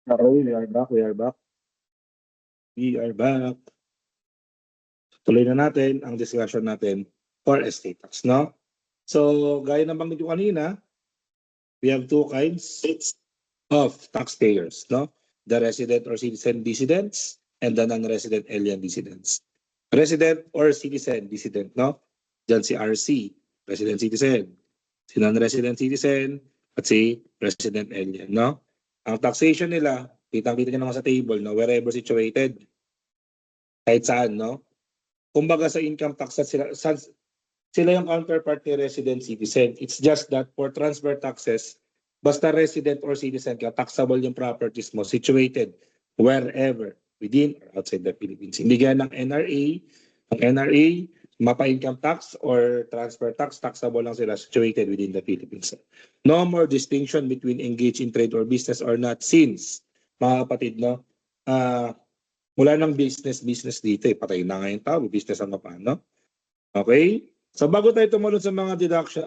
Okay, we are back, we are back. We are back. Tuloy na natin ang discussion natin for estate tax, no? So, gaya ng banggit ko kanina, we have two kinds of taxpayers, no? The resident or citizen dissidents and the non-resident alien dissidents. Resident or citizen dissident, no? Diyan si RC, resident citizen. Si non-resident citizen at si resident alien, no? Ang taxation nila, kitang-kita nyo naman sa table, no? Wherever situated, kahit saan, no? Kumbaga sa income tax sila yung counterpart ni resident citizen. It's just that for transfer taxes, basta resident or citizen ka, taxable yung properties mo situated wherever, within or outside the Philippines. Hindi gaya ng NRA. Ang NRA, mapa-income tax or transfer tax, taxable lang sila situated within the Philippines. No more distinction between engaged in trade or business or not since, mga kapatid, no? Wala nang business dito eh. Patay na nga yung tao, business ang paano. Okay? So bago tayo tumalon sa mga deduction,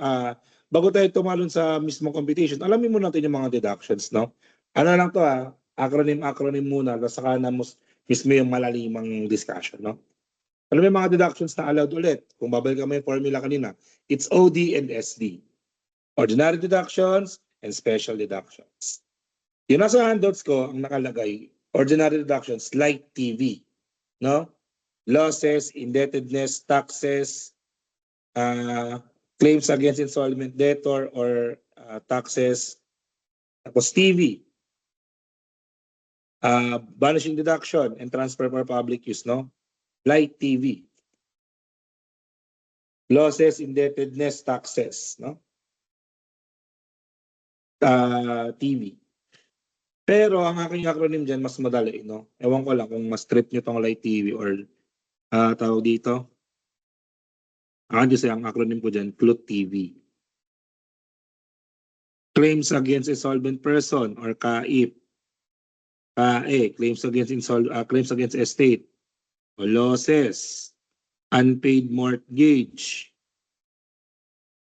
bago tayo tumalon sa mismong computation, alamin muna natin yung mga deductions, no? Ano lang to acronym muna, saka na mismo yung malalimang discussion, no? Alam mo yung mga deductions na allowed ulit. Kung babalik mo yung formula kanina, it's OD and SD. Ordinary deductions and special deductions. Yung nasa handouts ko, ang nakalagay, ordinary deductions like TV, no? Losses, indebtedness, taxes, claims against insolvent debtor or taxes, tapos TV, banishing deduction and transfer for public use, no? Light TV, losses, indebtedness, taxes, no? TV. Pero ang aking acronym dyan, mas madali, no? Ewan ko lang kung mas trip nyo tong light TV or tawag dito. Ang acronym ko dyan, CLUT TV. Claims against insolvent person or CAIP. CAE, claims against estate. O losses, unpaid mortgage,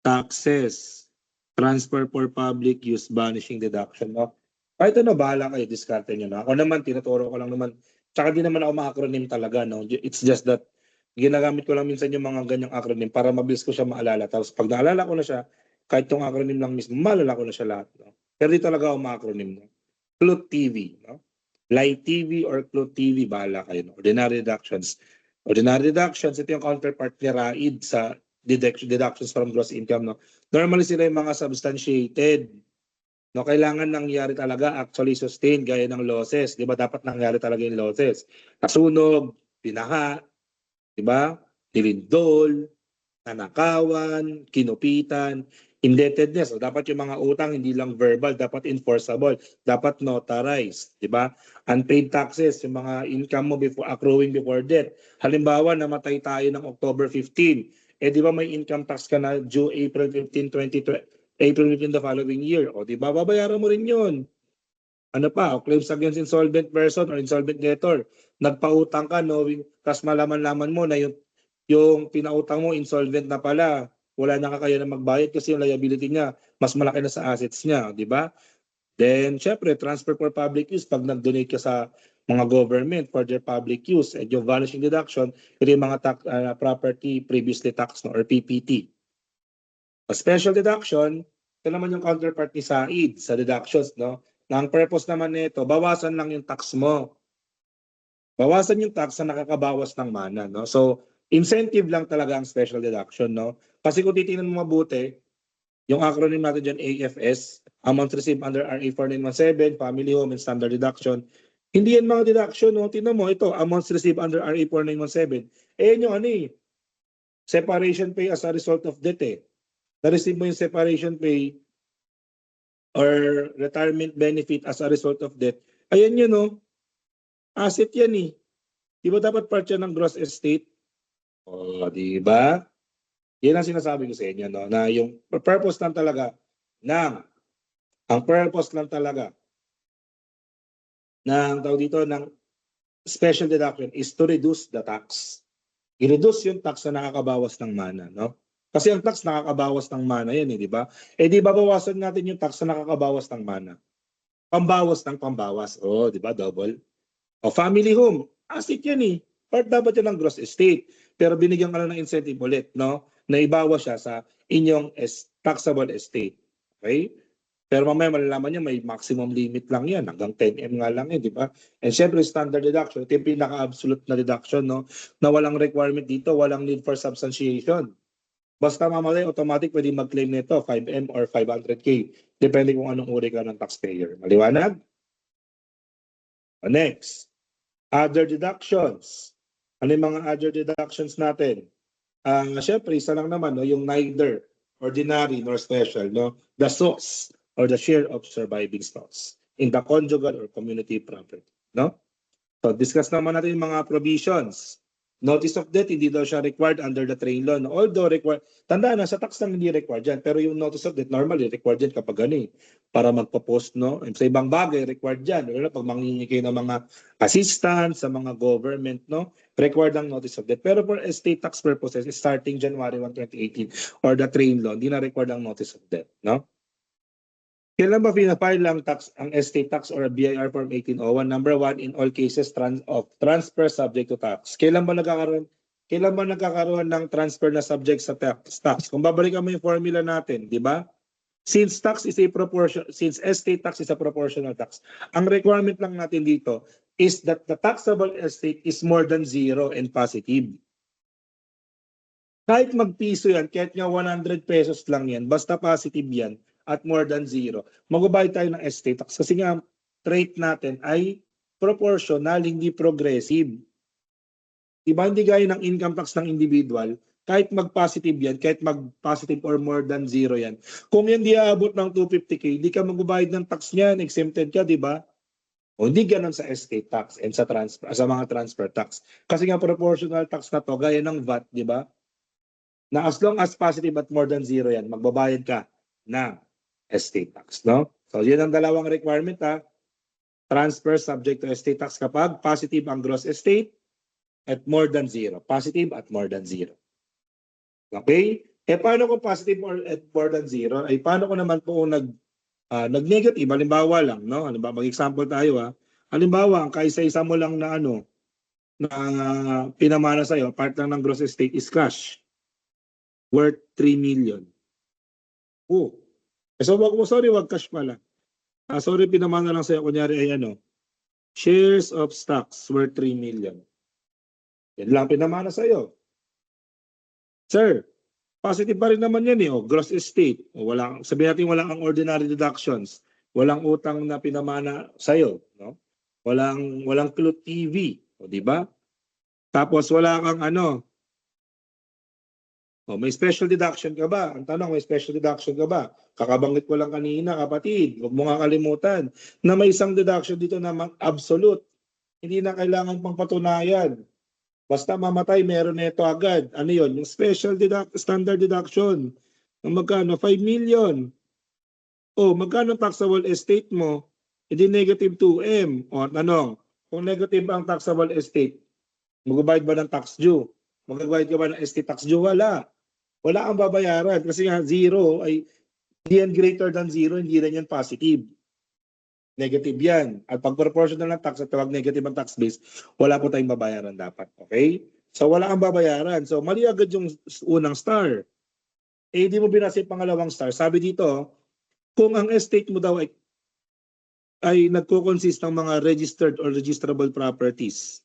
taxes, transfer for public use, banishing deduction. No? Kahit ano, bahala kayo, diskarte nyo na. Ako naman, tinuturo ko lang naman. Tsaka di naman ako ma-acronym talaga. No? It's just that, ginagamit ko lang minsan yung mga ganyang acronym para mabilis ko siya maalala. Tapos pag naalala ko na siya, kahit yung acronym lang mismo, maalala ko na siya lahat. No? Pero di talaga ako ma-acronym. No? CLUT TV. No? Light TV or CLUT TV, bahala kayo. No? Ordinary deductions. Ordinary deductions, ito yung counterpart ni RAID sa deductions from gross income. No? Normally sila yung mga substantiated. No, kailangan nangyari talaga actually sustained gaya ng losses. Di ba dapat nangyari talaga yung losses? Nasunog, binaha, di ba? Nilindol, nanakawan, kinupitan, indebtedness. So, dapat yung mga utang hindi lang verbal, dapat enforceable, dapat notarized, di ba? Unpaid taxes, yung mga income mo before accruing before death. Halimbawa, namatay tayo ng October 15. Di ba may income tax ka na due April 15, 2020, April 15 the following year. O di ba babayaran mo rin 'yon. Ano pa? O claims against insolvent person or insolvent debtor. Nagpautang ka knowing, tas malaman-laman mo na yung pinautang mo insolvent na pala, wala na kakayanan magbayad kasi yung liability niya mas malaki na sa assets niya, di ba? Then syempre transfer for public use pag nag-donate ka sa mga government for their public use and yung vanishing deduction, ito yung mga property previously taxed, no, or PPT. A special deduction, ito naman yung counterpart ni SAID sa deductions, no? Na ang purpose naman nito, bawasan lang yung tax mo. Bawasan yung tax na nakakabawas ng mana, no? So, incentive lang talaga ang special deduction, no? Kasi kung titingnan mo mabuti, yung acronym natin dyan, AFS, amounts received under RA 4917, Family Home and Standard Deduction. Hindi yan mga deduction, no? Tingnan mo, ito, amounts received under RA 4917. Yan yung ano eh, separation pay as a result of death eh. Na-receive mo yung separation pay or retirement benefit as a result of death, ayan yun, no? Asset yan eh. Di ba dapat part yan ng gross estate? O, di ba? Yan ang sinasabi ko sa inyo, no? Na yung purpose lang talaga ang purpose lang talaga ng tawag dito ng special deduction is to reduce the tax. I-reduce yung tax na nakakabawas ng mana, no? Kasi ang tax nakakabawas ng mana yan, di ba? Di babawasan natin yung tax na nakakabawas ng mana. Pambawas ng pambawas. Oh, di ba? Double. O family home, asset yan eh. Part dapat yan ng gross estate. Pero binigyan ka lang ng incentive ulit, no? Na ibawas siya sa inyong taxable estate. Okay? Pero mamaya malalaman niya may maximum limit lang yan. Hanggang 10M nga lang di ba? And syempre standard deduction, ito yung pinaka-absolute na deduction, no? Na walang requirement dito, walang need for substantiation. Basta mamalay, automatic pwede mag-claim nito 5M or 500K. Depende kung anong uri ka ng taxpayer. Maliwanag? Next. Other deductions. Ano yung mga other deductions natin? Siyempre, isa lang naman, no, yung neither ordinary nor special, no? The source or the share of surviving spouse in the conjugal or community property, no? So, discuss naman natin yung mga provisions. Notice of death, hindi daw siya required under the train law. No? Although required, tandaan na, sa tax lang hindi required yan. Pero yung notice of death, normally required yan kapag gani. Para magpo-post, no? And sa ibang bagay, required yan. Lalo pag manghingi kayo ng mga assistance, sa mga government, no? Required ang notice of death. Pero for estate tax purposes, starting January 1, 2018, or the train law, hindi na required ang notice of death, no? Kailan ba pinafile ang estate tax or BIR Form 1801? Number 1, in all cases of transfer subject to tax. Kailan ba nagkakaroon ng transfer na subject sa tax? Kung babalikan mo yung formula natin, di ba? Since estate tax is a proportional tax, ang requirement lang natin dito is that the taxable estate is more than 0 and positive. Kahit magpiso yan, kahit nga 100 pesos lang yan, basta positive yan, at more than 0, magbabayad tayo ng estate tax kasi nga rate natin ay proportional, hindi progressive. Diba hindi gaya ng income tax ng individual, kahit mag-positive yan, kahit mag-positive or more than 0 yan. Kung yan di aabot ng 250K, di ka magbabayad ng tax niyan, exempted ka, di ba? O hindi ganun sa estate tax and sa mga transfer tax. Kasi nga proportional tax na to, gaya ng VAT, di ba? Na as long as positive at more than 0 yan, magbabayad ka ng estate tax, no? So, yun ang dalawang requirement, ha? Transfer subject to estate tax kapag positive ang gross estate at more than 0. Positive at more than 0. Okay? Paano kung positive or at more than 0? Ay, paano ko naman po nag-negative? Halimbawa lang, no? Halimbawa, mag-example tayo, ha? Halimbawa, ang kaisa-isa mo lang na pinamana sa'yo, part lang ng gross estate is cash. Worth 3 million. Oh, so wag cash pala. Sorry, pinamana lang sa'yo. Kunyari ay shares of stocks worth 3 million. Yan lang pinamana sa'yo. Sir, positive pa rin naman yan gross estate. Sabihin natin walang ang ordinary deductions. Walang utang na pinamana sa'yo. No? Walang Clut TV. Di ba? Tapos wala kang may special deduction ka ba? Ang tanong, may special deduction ka ba? Kakabanggit ko lang kanina, kapatid, huwag mo nga kalimutan na may isang deduction dito na absolute. Hindi na kailangan pang patunayan. Basta mamatay, meron na ito agad. Ano yun? Yung standard deduction. Ang magkano? 5 million. Magkano taxable estate mo? Hindi negative 2M. Tanong, kung negative ang taxable estate, magbabayad ba ng tax due? Magbabayad ka ba ng estate tax due? Wala kang babayaran kasi nga 0 ay hindi yan greater than 0, hindi rin yan positive. Negative yan. At pag proportional ng tax at pag negative ang tax base, wala po tayong babayaran dapat. Okay? So wala kang babayaran. So mali agad yung unang star. Di mo binasa yung pangalawang star. Sabi dito, kung ang estate mo daw ay nagko-consist ng mga registered or registrable properties.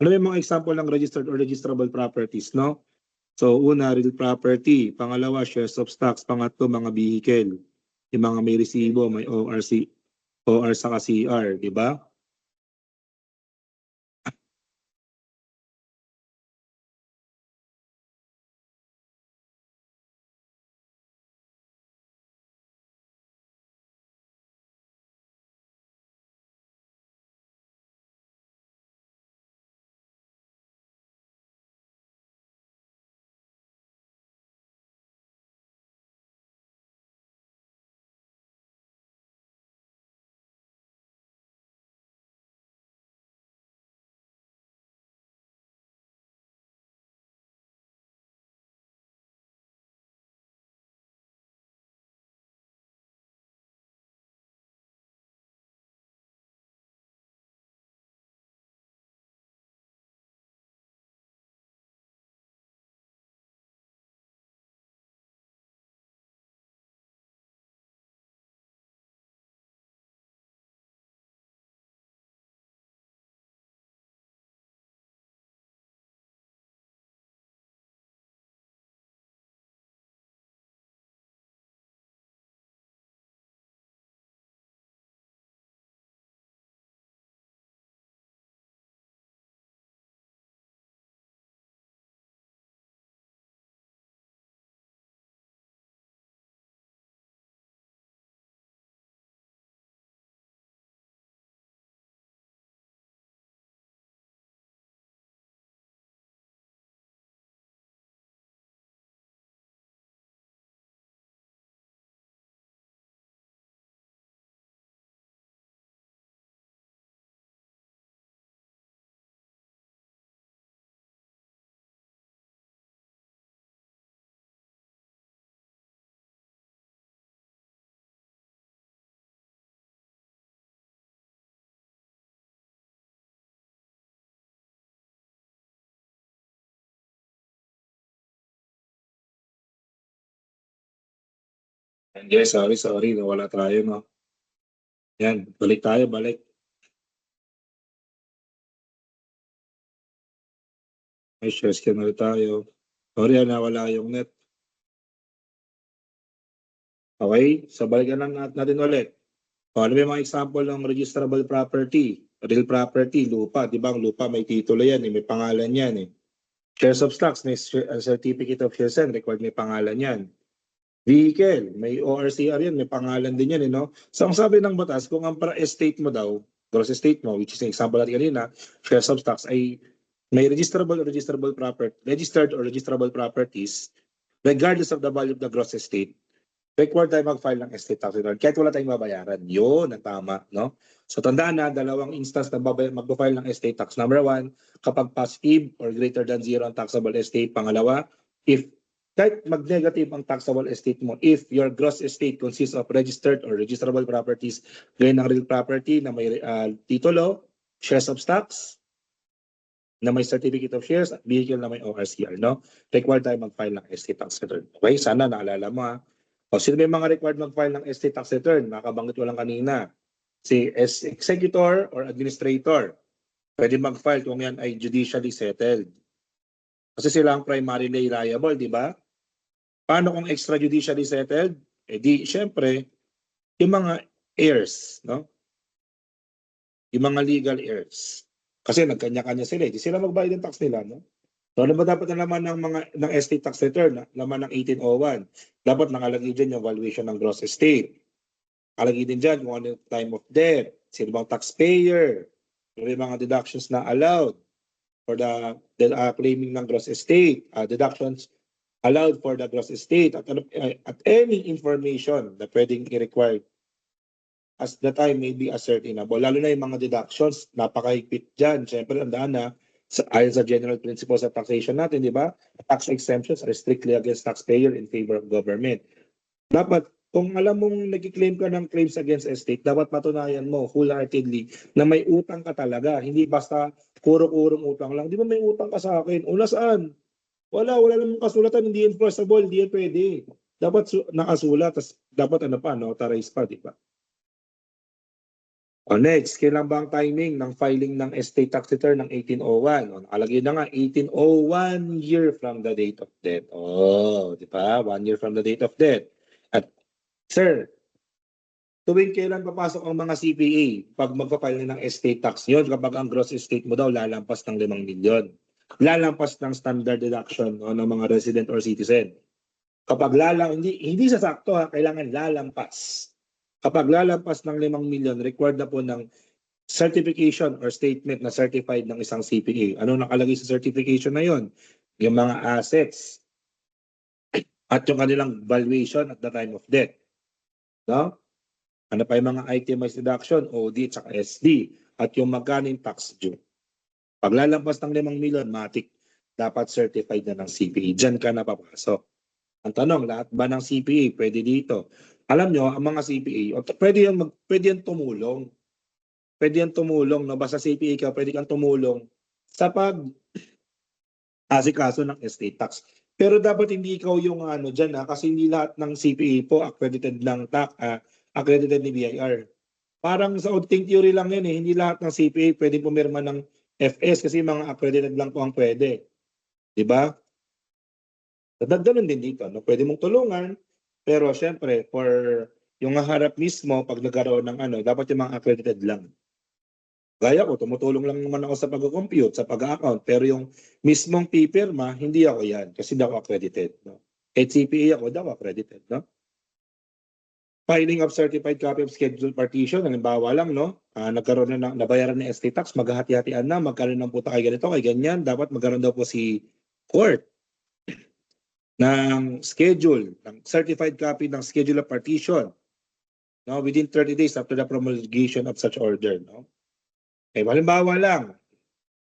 Ano yung mga example ng registered or registrable properties, no? So, una, real property. Pangalawa, shares of stocks. Pangatlo, mga vehicle. Yung mga may resibo, may OR saka CR, di ba? Yes, sorry, nawala tayo, no? Yan, balik tayo, balik. May share scan ulit tayo. Sorry, nawala yung net. Okay, so balikan lang natin ulit. O, ano ba yung mga example ng registrable property? Real property, lupa. Di ba ang lupa may titulo yan, may pangalan yan eh. Shares of stocks, may certificate of shares yan, record may pangalan yan. Vehicle, may ORCR yan, may pangalan din yan, no? So ang sabi ng batas, kung ang estate mo daw, gross estate mo, which is an example natin kanina, shares of stocks ay may registered or registrable properties, regardless of the value of the gross estate, required tayo mag-file ng estate tax return kahit wala tayong babayaran. Yun ang tama, no? So tandaan na, dalawang instance na mag-file ng estate tax. Number one, kapag positive or greater than zero ang taxable estate. Pangalawa, if kahit mag-negative ang taxable estate mo, if your gross estate consists of registered or registrable properties, gaya ng real property na may titulo, shares of stocks, na may certificate of shares, at vehicle na may ORCR, no? Required tayo mag-file ng estate tax return. Okay, sana naalala mo ha. O sino may mga required mag-file ng estate tax return? Nakabanggit ko lang kanina. Si executor or administrator. Pwede mag-file kung yan ay judicially settled. Kasi sila ang primarily liable, di ba? Paano kung extrajudicially settled? Eh di, syempre, yung mga heirs, no? Yung mga legal heirs. Kasi nagkanya-kanya sila. Di sila magbayad ng tax nila, no? So ano ba dapat na laman ng estate tax return? Laman ng 1801. Dapat nakalagay dyan yung valuation ng gross estate. Nakalagay din dyan kung ano yung time of death, sino bang taxpayer, ano yung mga deductions na allowed for the claiming ng gross estate, deductions allowed for the gross estate, at any information na pwedeng i-require as the time may be ascertainable. Lalo na yung mga deductions, napakahigpit dyan. Siyempre, tandaan na, ayon sa general principles of taxation natin, di ba? Tax exemptions are strictly against taxpayer in favor of government. Dapat, kung alam mong nag-claim ka ng claims against estate, dapat patunayan mo wholeheartedly na may utang ka talaga. Hindi basta kuro-kurong utang lang. Di ba may utang ka sa akin? O nasaan? Wala namang kasulatan, hindi enforceable, hindi yan pwede. Dapat nakasulat, tas dapat ano pa, notarized pa, di ba? O next, kailan ba ang timing ng filing ng estate tax return ng 1801? O, nakalagay na nga, 1801 year from the date of death. Oh, di ba? 1 year from the date of death. At, sir, tuwing kailan papasok ang mga CPA pag magpa-file ng estate tax yun kapag ang gross estate mo daw lalampas ng 5 milyon. Lalampas ng standard deduction ng mga resident or citizen. Kapag hindi sa sakto ha, kailangan lalampas. Kapag lalampas ng 5 milyon, required na po ng certification or statement na certified ng isang CPA. Ano nakalagay sa certification na yon? Yung mga assets at yung kanilang valuation at the time of death. No? Ano pa yung mga itemized deduction, OD at SD, at yung magkano tax due. Pag lalampas ng 5 milyon, matik, dapat certified na ng CPA. Diyan ka napapasok. Ang tanong, lahat ba ng CPA pwede dito? Alam nyo, ang mga CPA, pwede yan tumulong. Pwede yan tumulong, no? Basta CPA ka, pwede kang tumulong sa asikaso ng estate tax. Pero dapat hindi ikaw yung dyan kasi hindi lahat ng CPA po accredited accredited ni BIR. Parang sa outing theory lang yan eh, hindi lahat ng CPA pwede pumirma ng FS kasi mga accredited lang po ang pwede. Diba? Ganun din dito, no? Pwede mong tulungan, pero syempre, for yung harap mismo, pag nagkaroon ng dapat yung mga accredited lang. Gaya ko, tumutulong lang naman ako sa pag-compute, sa pag-account, pero yung mismong pipirma, hindi ako yan, kasi daw accredited. No? Kahit CPA ako, daw accredited. No? Filing of certified copy of schedule partition, halimbawa lang, no? Nagkaroon na nabayaran ng estate tax, maghahati-hatian na, magkaroon ng puta kay ganito, kay ganyan, dapat magkaroon daw po si court ng schedule, ng certified copy ng schedule of partition, no? Within 30 days after the promulgation of such order. No? Halimbawa lang,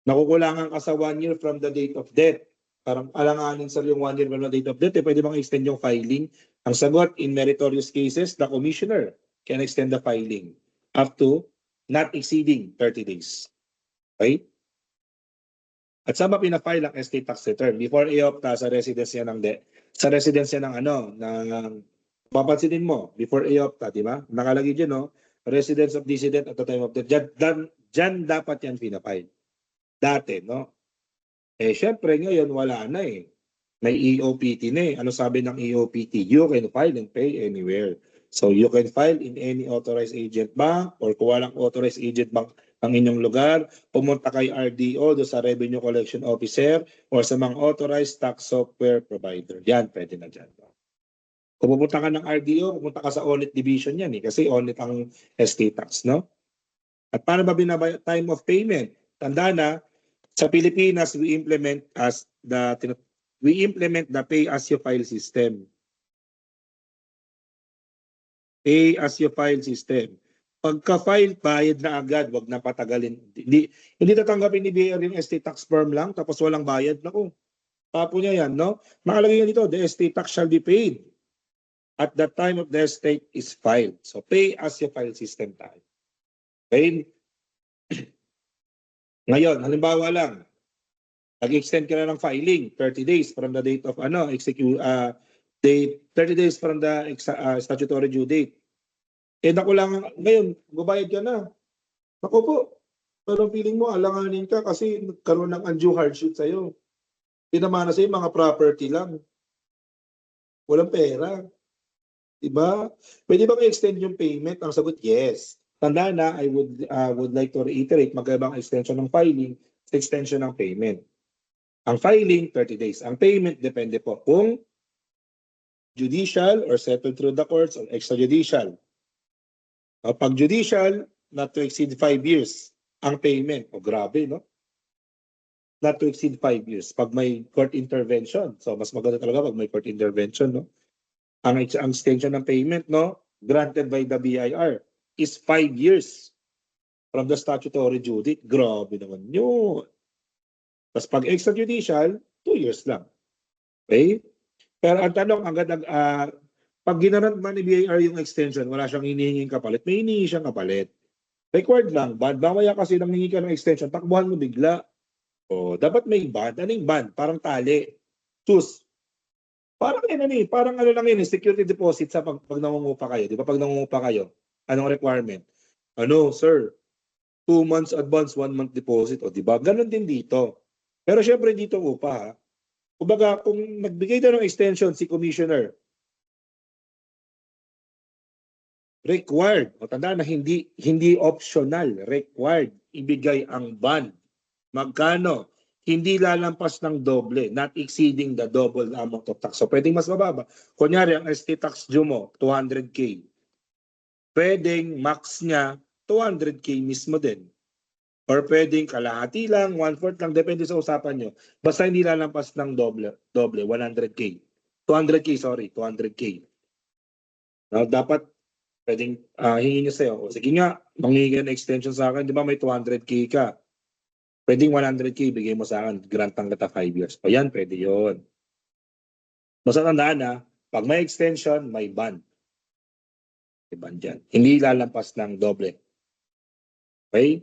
nakukulangan ka sa 1 year from the date of death. Parang alanganin sa yung 1 year from the date of death, pwede bang extend yung filing? Ang sagot, in meritorious cases, the commissioner can extend the filing up to not exceeding 30 days. Okay? At saan ba pinafile ang estate tax return? Before iopta sa residensya ng ng Papansinin mo, before EOPTA, di ba? Nakalagay dyan, no? Residence of decedent at the time of death. Dyan dapat yan pinapile. Dati, no? Syempre, ngayon, wala na eh. May EOPT na eh. Ano sabi ng EOPT? You can file and pay anywhere. So, you can file in any authorized agent bank or kung walang authorized agent bank ang inyong lugar, pumunta kay RDO, do sa Revenue Collection Officer or sa mga authorized tax software provider. Yan, pwede na dyan. Kung pupunta ka ng RDO, pupunta ka sa audit division yan eh, kasi audit ang ST tax, no? At paano ba binabay time of payment? Tanda na, sa Pilipinas, we implement the pay as you file system. Pay as you file system. Pagka-file, bayad na agad, wag na patagalin. Hindi tatanggapin ni BIR yung ST tax form lang, tapos walang bayad. Naku, papo niya yan, no? Nakalagay yan dito, the ST tax shall be paid at the time of the estate is filed. So, pay as you file system tayo. Okay? Ngayon, halimbawa lang, nag-extend ka na ng filing, 30 days from the date of date, 30 days from the statutory due date. Naku lang, ngayon, gubayad ka na. Naku po, pero feeling mo, alanganin ka kasi nagkaroon ng undue hardship sa'yo. Tinamana sa'yo mga property lang. Walang pera. Diba? Pwede ba i-extend yung payment? Ang sagot, yes. Tanda na, I would like to reiterate, magkaibang extension ng filing sa extension ng payment. Ang filing, 30 days. Ang payment, depende po kung judicial or settled through the courts or extrajudicial. Pag judicial, not to exceed 5 years ang payment. Grabe, no? Not to exceed 5 years. Pag may court intervention, so mas maganda talaga pag may court intervention, no? Ang extension ng payment, no, granted by the BIR is 5 years from the statutory due date. Grabe naman yun. Tapos pag extrajudicial, 2 years lang. Okay? Pero ang tanong, pag ginarant man ni BIR yung extension, wala siyang hinihinging kapalit, may hinihingi siyang kapalit. Required lang, band. Mamaya kasi nang hingi ka ng extension, takbuhan mo bigla. Dapat may band. Anong band? Parang tali. Choose. Parang parang ano lang yun, security deposit sa pag nangungupa kayo. Di ba pag nangungupa kayo, anong requirement? Sir, 2 months advance, 1 month deposit. Di ba? Ganon din dito. Pero syempre dito upa ha. Kumbaga, kung nagbigay daw ng extension si commissioner, required, tandaan na hindi optional, required, ibigay ang bond. Magkano? Hindi lalampas ng doble, not exceeding the double amount of tax. So pwedeng mas mababa. Kunyari, ang ST tax due mo, 200K. Pwedeng max niya, 200K mismo din. Or pwedeng kalahati lang, 1/4 lang, depende sa usapan nyo. Basta hindi lalampas ng doble, 100K. 200K. Now, dapat pwedeng hingin nyo sa'yo. Sige nga, manghingi ng extension sa akin, di ba may 200K ka? Pwedeng 100K, bigay mo sa akin, grantang kita 5 years. Yan, pwede yun. Basta tandaan na, pag may extension, may bond. May bond dyan. Hindi lalampas ng doble. Okay?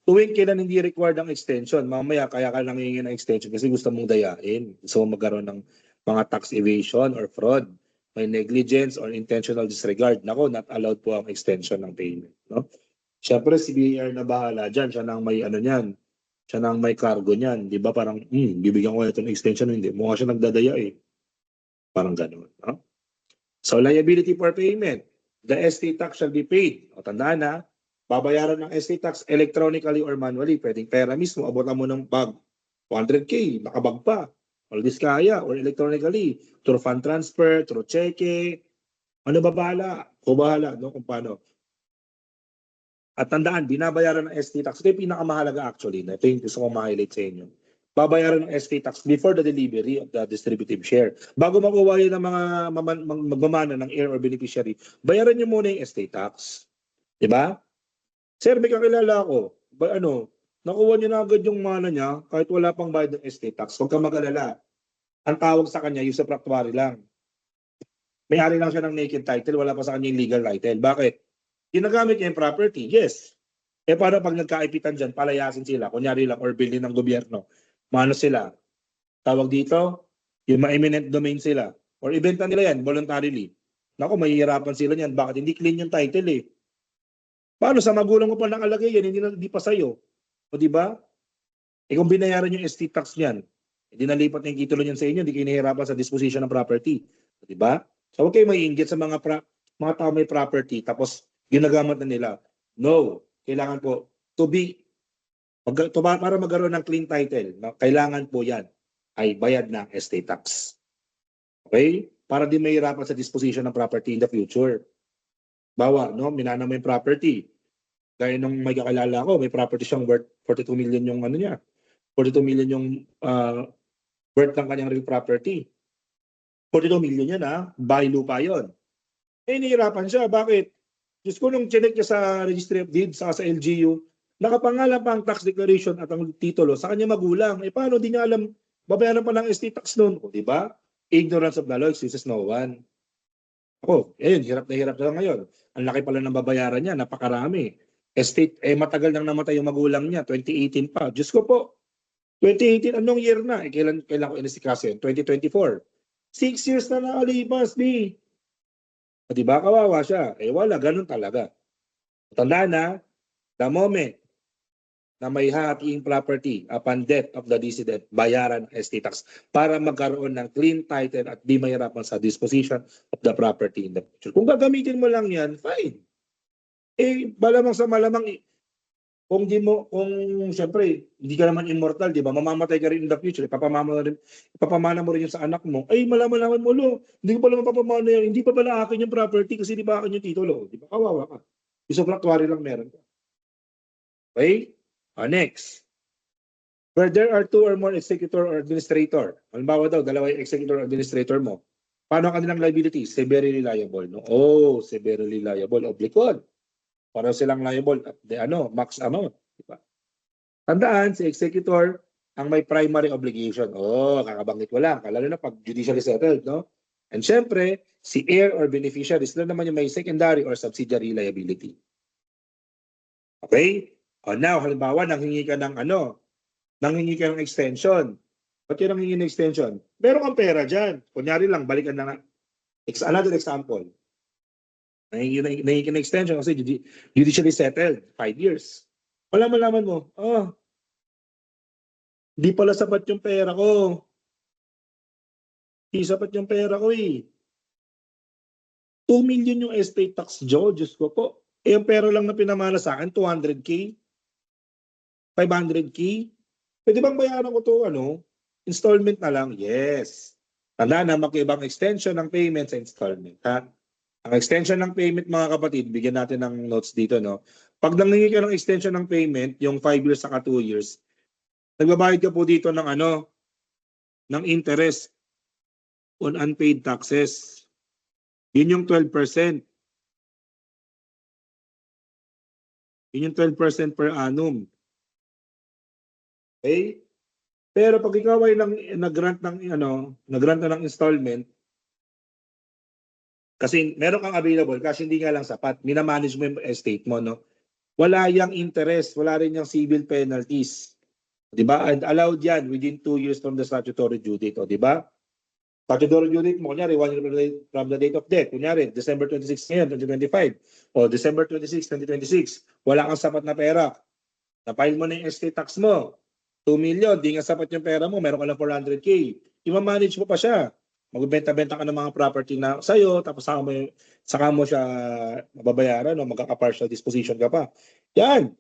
Tuwing kailan hindi required ang extension, mamaya kaya ka nanghingi ng extension kasi gusto mong dayain. Gusto mong magkaroon ng mga tax evasion or fraud. May negligence or intentional disregard. Nako, not allowed po ang extension ng payment. No? Siyempre, si BIR na bahala dyan. Siya nang may ano niyan. Siya nang may cargo niyan. Di ba parang, bibigyan ko ito ng extension. Hindi. Mukha siya nagdadaya eh. Parang gano'n. No? So, liability for payment. The ST tax shall be paid. O tandaan na, babayaran ng ST tax electronically or manually. Pwedeng pera mismo. Abutan mo ng bag. 200K. Nakabag pa. All this kaya. Or electronically. Through fund transfer. Through cheque. Ano ba bahala? O bahala. No? Kung paano. At tandaan, binabayaran ng ST tax. Ito yung pinakamahalaga actually. Ito yung gusto ko ma-highlight sa inyo. Babayaran ng ST tax before the delivery of the distributive share. Bago makuha yun ng mga magmamana ng heir or beneficiary, bayaran nyo muna yung ST tax. Diba? Sir, may kakilala ako. Nakuha nyo na agad yung mana niya kahit wala pang bayad ng ST tax. Huwag kang mag-alala. Ang tawag sa kanya, usufructuary lang. May-ari lang siya ng naked title, wala pa sa kanya yung legal title. Bakit? Ginagamit niya yung property, yes. Para pag nagkaipitan dyan, palayasin sila, kunyari lang, or bilhin ng gobyerno. Mano sila? Tawag dito, yung ma-eminent domain sila. Or ibenta nila yan, voluntarily. Naku, mahihirapan sila niyan. Bakit? Hindi clean yung title eh. Paano sa magulang mo pa nakalagay yan, hindi pa sa'yo. O di ba? Eh kung binayaran yung estate tax niyan, hindi nalipat na yung titulo niyan sa inyo, hindi kayo nahihirapan sa disposition ng property. O di ba? So huwag kayo maiinggit sa mga tao may property tapos ginagamit na nila. No. Kailangan po para magkaroon ng clean title, kailangan po yan ay bayad ng estate tax. Okay? Para di mahirapan sa disposition ng property in the future. Bawa, no? Minana mo yung property. Gaya nung may kakilala ko, may property siyang worth 42 million yung ano niya. 42 million yung worth ng kanyang real property. 42 million yan ha. Bahay lupa yun. Eh, nahihirapan siya. Bakit? Diyos ko, nung chinek niya sa Registry of Deeds, sa LGU, nakapangalan pa ang tax declaration at ang titulo sa kanya magulang. Eh, paano di niya alam, babayaran pa ng estate tax noon? O, di ba? Ignorance of the law excuses no one. Ako, hirap na lang ngayon. Ang laki pala ng babayaran niya, napakarami. Estate, matagal nang namatay yung magulang niya, 2018 pa. Diyos ko po, 2018, anong year na? Kailan ko inisikaso yun? 2024. 6 years na nakalipas, di. O diba, kawawa siya. Wala, ganun talaga. Tandaan na, the moment na may hahatiin property upon death of the decedent, bayaran ng estate tax para magkaroon ng clean title at di mahirapan sa disposition of the property in the future. Kung gagamitin mo lang yan, fine. Malamang sa malamang, kung syempre, hindi ka naman immortal, di ba? Mamamatay ka rin in the future, ipapamana mo rin yun sa anak mo. Malaman mo, hindi ko pala mapapamana yan, hindi pa pala akin yung property kasi di ba akin yung titulo. Di ba? Kawawa ka. Isofractuary lang meron ka. Okay? Next. Where there are two or more executor or administrator. Halimbawa daw, dalawa yung executor or administrator mo. Paano ang kanilang liability? Severely liable. No? Severely liable. Obliquon. Para silang liable at max amount. Diba? Tandaan, si executor ang may primary obligation. Kakabanggit ko lang. Lalo na pag judicially settled. No? And syempre, si heir or beneficiary, sila naman yung may secondary or subsidiary liability. Okay? Now, halimbawa, nanghingi ka ng extension. Ba't yun nanghingi ng extension? Meron kang pera dyan. Kunyari lang, balikan na nga. Another example. Nanghingi ka ng extension kasi judicially settled, 5 years. Malaman mo, di pala sapat yung pera ko. Di sapat yung pera ko eh. 2 million yung estate tax, Joe. Diyos ko po. Yung pera lang na pinamana sa akin, 200K. 500K. Pwede bang bayaran ko to installment na lang? Yes. Tanda na, magkaibang extension ng payment sa installment. Ha? Ang extension ng payment, mga kapatid, bigyan natin ng notes dito, no? Pag nangingi ka ng extension ng payment, yung 5 years saka 2 years, nagbabayad ka po dito ng ng interest on unpaid taxes. Yun yung 12%. Yun yung 12% per annum. Okay? Pero pag ikaw ay nag-grant ng installment, kasi meron kang available, kasi hindi nga lang sapat, minamanage mo yung estate mo, no? Wala yang interest, wala rin yung civil penalties. Diba? And allowed yan within 2 years from the statutory due date. Diba? Statutory due date mo, kunyari, 1 year from the date of death. Kunyari, December 26 ngayon, 2025. O December 26, 2026. Wala kang sapat na pera. Napile mo na yung estate tax mo. 2 million, di nga sapat yung pera mo, meron ka lang 400K. I-manage mo pa siya. Magbenta-benta ka ng mga property na sa'yo, tapos saka mo siya mababayaran o magkaka-partial disposition ka pa. Yan.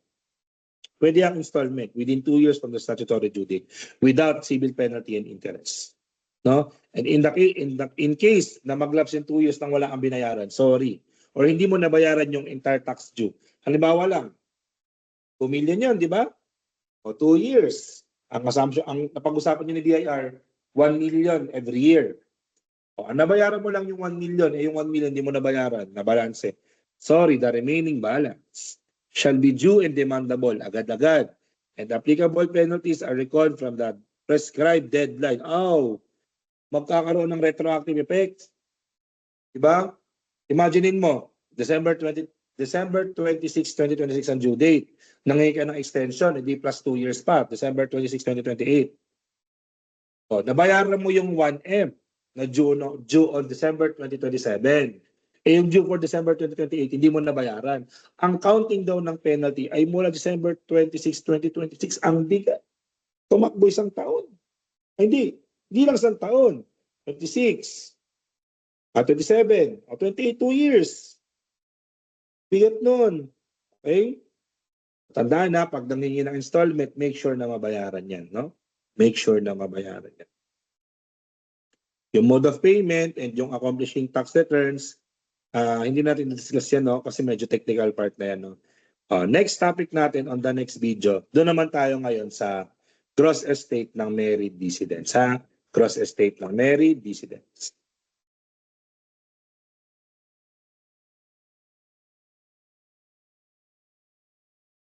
Pwede ang installment within 2 years from the statutory due date without civil penalty and interest. No? And in case na maglapse in 2 years nang wala kang binayaran, sorry. Or hindi mo nabayaran yung entire tax due. Halimbawa lang, 2 million yan, di ba? O 2 years. Ang napag-usapan niyo ni DIR, 1 million every year. Ang nabayaran mo lang yung 1 million, yung 1 million hindi mo nabayaran, nabalanse. Sorry, the remaining balance shall be due and demandable agad-agad. And applicable penalties are recalled from the prescribed deadline. Magkakaroon ng retroactive effect. Diba? Imaginein mo, December 26, 2026 ang due date. Nangyay ka ng extension, hindi plus 2 years pa, December 26, 2028. Nabayaran mo yung 1M na due on December 2027. Eh, yung due for December 2028, hindi mo nabayaran. Ang counting daw ng penalty ay mula December 26, 2026. Ang bigat. Tumakbo isang taon. Ay, hindi lang isang taon. 26, 27, 28, 2 years. Bigat nun. Okay? Tandaan na, pag nangingi ng installment, make sure na mabayaran yan, no? Make sure na mabayaran yan. Yung mode of payment and yung accomplishing tax returns, hindi natin discuss yan, no? Kasi medyo technical part na yan, no? Next topic natin on the next video, doon naman tayo ngayon sa gross estate ng married dissidents, ha? Gross estate ng married dissidents.